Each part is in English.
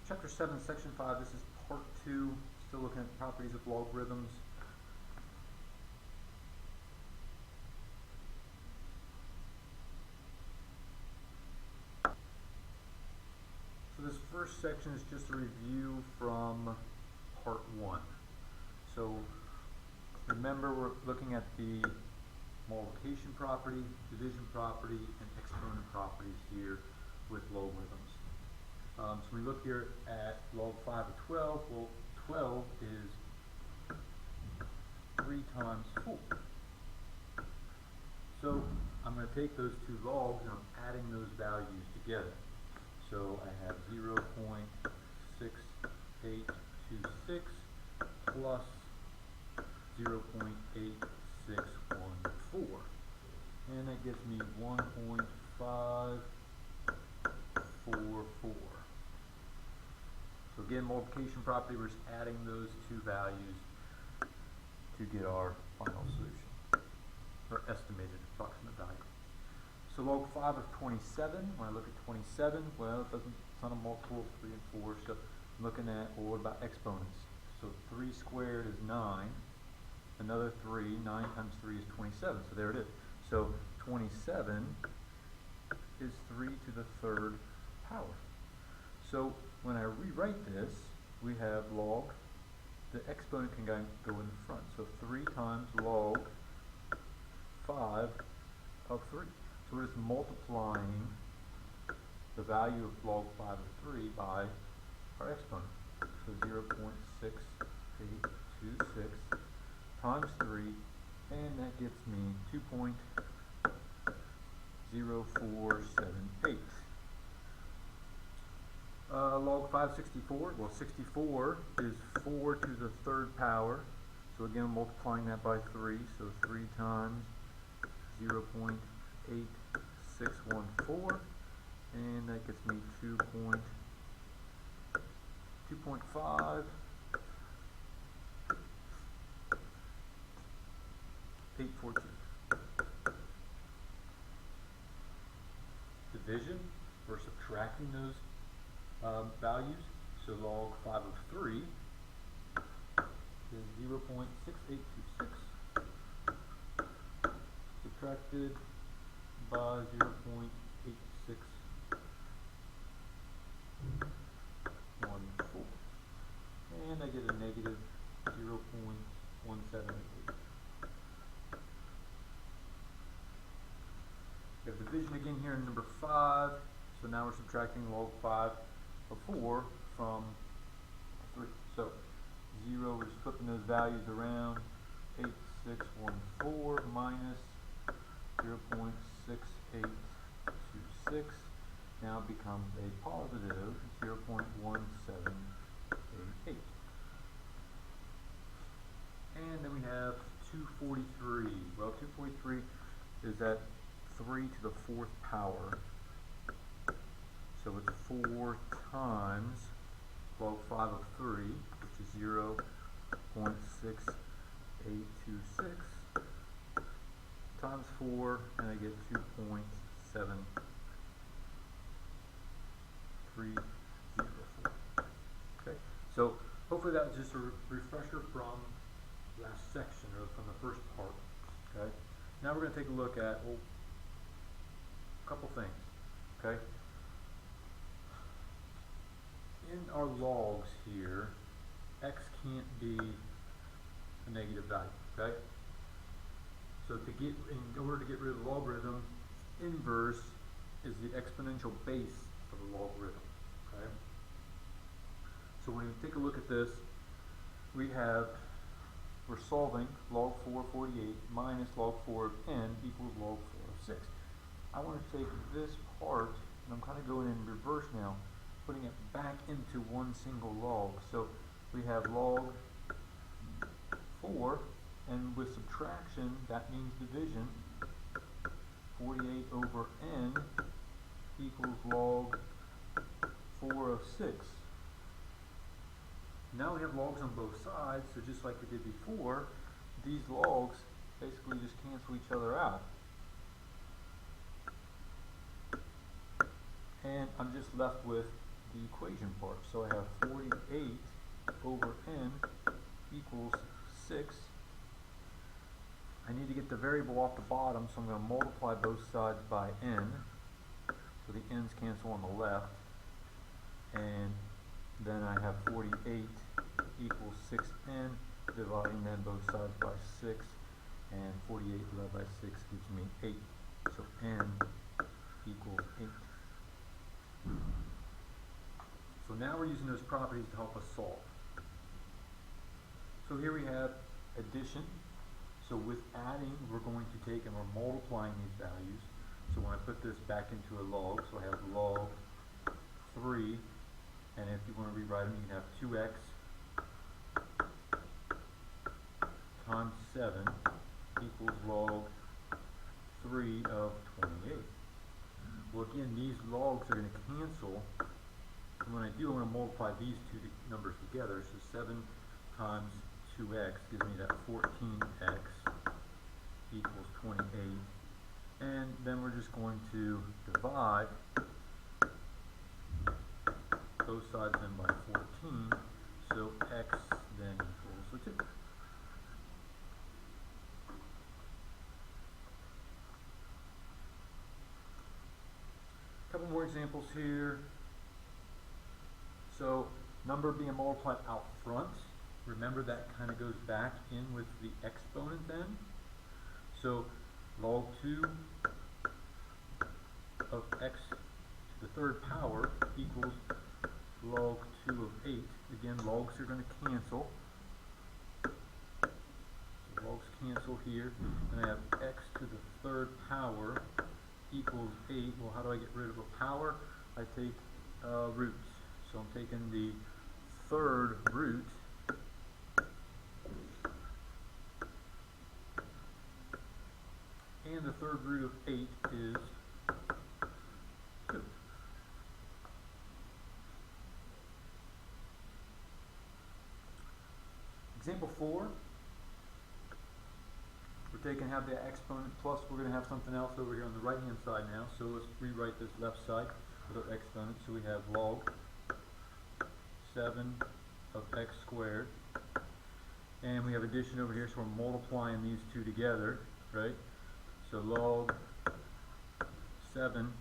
Chapter 7, Section 5, this is Part 2, still looking at properties of logarithms. So this first section is just a review from Part 1. So remember, we're looking at the multiplication property, division property, and exponent properties here with logarithms. So we look here at log 5 of 12. Well, 12 is 3 times 4. So I'm going to take those two logs and I'm adding those values together. So I have 0.6826 plus 0.8614. And that gives me 1.544. So again, multiplication property, we're just adding those two values to get our final solution, or estimated approximate value. So log 5 of 27, when I look at 27, well, it's not a multiple of 3 and 4, so I'm looking at, well, what about exponents? So 3 squared is 9, another 3, 9 times 3 is 27, so there it is. So 27 is 3 to the third power. So when I rewrite this, we have log, the exponent can go in the front. So 3 times log 5 of 3. So we're just multiplying the value of log 5 of 3 by our exponent. So 0.6826 times 3, and that gets me 2.0478. Log 564, well 64 is 4 to the third power, so again multiplying that by 3, so 3 times 0.8614, and that gets me 2.5 842. Division, we're subtracting those values. So log 5 of 3 is 0.6826 subtracted by 0.8614, and I get a negative 0.178. We have division again here in number 5, so now we're subtracting log 5 of 4 from 3. So 0, we're just flipping those values around, 8614 minus 0.6826 now becomes a positive 0.1788. And then we have 243. Well, 243 is at 3 to the 4th power. So it's 4 times log 5 of 3, which is 0.6826 times 4, and I get 2.7304. Okay, so hopefully that was just a refresher from last section, or from the first part. Okay, now we're going to take a look at a couple things. Okay. In our logs here, x can't be a negative value, okay? So in order to get rid of the logarithm, inverse is the exponential base of the logarithm, okay? So when we take a look at this, we're solving log 4 of 48 minus log 4 of n equals log 4 of 6. I want to take this part, and I'm kind of going in reverse now, putting it back into one single log. So we have log 4, and with subtraction, that means division. 48 over n equals log 4 of 6. Now we have logs on both sides, so just like we did before, these logs basically just cancel each other out. And I'm just left with the equation part. So I have 48 over n equals 6. I need to get the variable off the bottom, so I'm going to multiply both sides by n. So the n's cancel on the left. And then I have 48 equals 6n, dividing then both sides by 6. And 48 divided by 6 gives me 8. So n equals 8. So now we're using those properties to help us solve. So here we have addition. So with adding, we're going to take and we're multiplying these values. So when I put this back into a log, so I have log 3, and if you want to rewrite them, you can have 2x times 7 equals log 3 of 28. Well, again, these logs are going to cancel. And when I do, I'm going to multiply these two numbers together. So 7 times 2x gives me that 14x equals 28. And then we're just going to divide both sides then by 14. So x then equals 2. Couple more examples here. So number being multiplied out front, remember that kind of goes back in with the exponent then. So log 2 of x to the third power equals log 2 of 8. Again, logs are going to cancel. So logs cancel here. And I have x to the third power equals 8. Well, how do I get rid of a power? I take roots. So I'm taking the third root and the third root of 8 is 2. Example 4. We're taking have the exponent plus we're going to have something else over here on the right hand side now. So let's rewrite this left side with our exponent. So we have log 7 of x squared. And we have addition over here, so we're multiplying these two together, right? So log 7,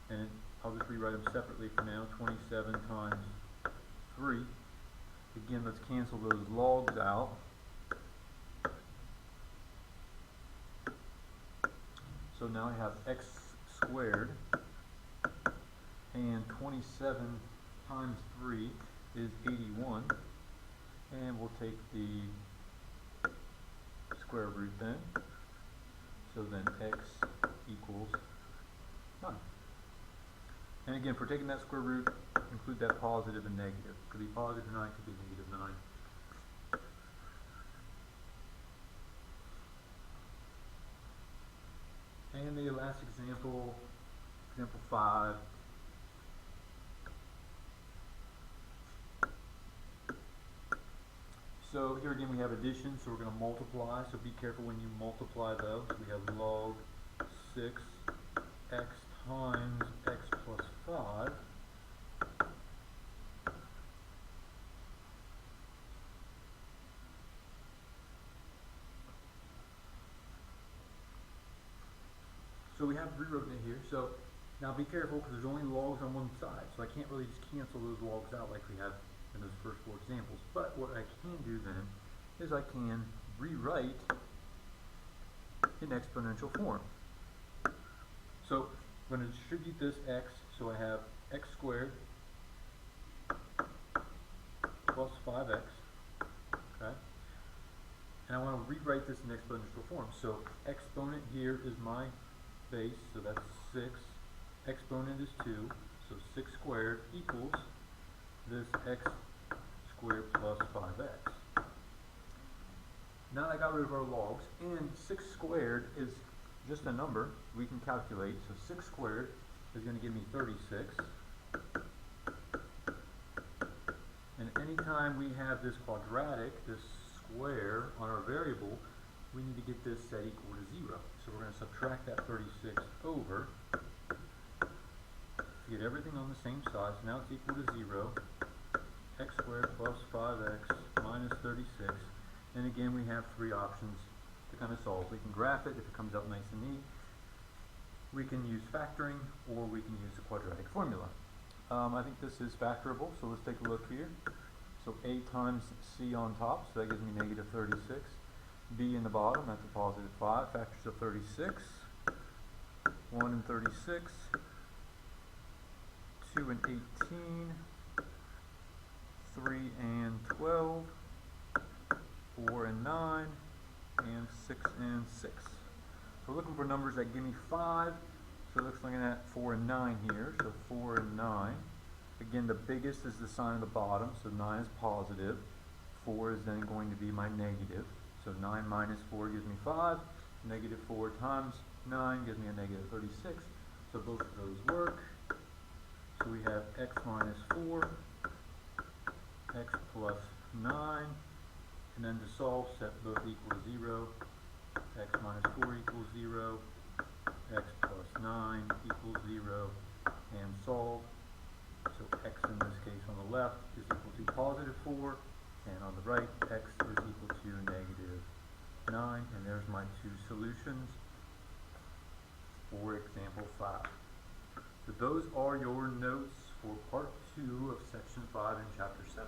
and I'll just rewrite them separately for now, 27 times 3. Again, let's cancel those logs out. So now I have x squared, and 27 times 3 is 81, and we'll take the square root then. So then x equals 9. And again, if we're taking that square root, include that positive and negative. Could be positive 9, could be negative 9. And the last example, example 5. So here again we have addition, so we're going to multiply. So be careful when you multiply those. We have log 6 x times x plus 5. So we have rewritten it here. So now be careful because there's only logs on one side. So I can't really just cancel those logs out like we have in those first 4 examples. But what I can do then is I can rewrite in exponential form. So I'm going to distribute this x, so I have x squared plus 5x, okay? And I want to rewrite this in exponential form. So exponent here is my base, so that's 6. Exponent is 2, so 6 squared equals this x squared plus 5x. Now I got rid of our logs, and 6 squared is just a number we can calculate. So 6 squared is going to give me 36. And anytime we have this quadratic, this square on our variable, we need to get this set equal to 0. So we're going to subtract that 36 over to get everything on the same side. So now it's equal to 0. X squared plus 5x minus 36. And again, we have three options to kind of solve. We can graph it if it comes out nice and neat. We can use factoring, or we can use the quadratic formula. I think this is factorable, so let's take a look here. So a times c on top, so that gives me negative 36. B in the bottom, that's a positive 5. Factors of 36. 1 and 36. 2 and 18. 3 and 12. 4 and 9. And 6 and 6. So we're looking for numbers that give me 5. So it looks like at 4 and 9 here. So 4 and 9. Again, the biggest is the sign of the bottom, so 9 is positive. 4 is then going to be my negative. So 9 minus 4 gives me 5. Negative 4 times 9 gives me a negative 36. So both of those work. So we have x minus 4, x plus 9. And then to solve, set both equal to 0. X minus 4 equals 0. X plus 9 equals 0. And solve. So x in this case on the left is equal to positive 4, and on the right x is equal to negative 9, and there's my two solutions for example 5. So those are your notes for part 2 of section 5 in chapter 7.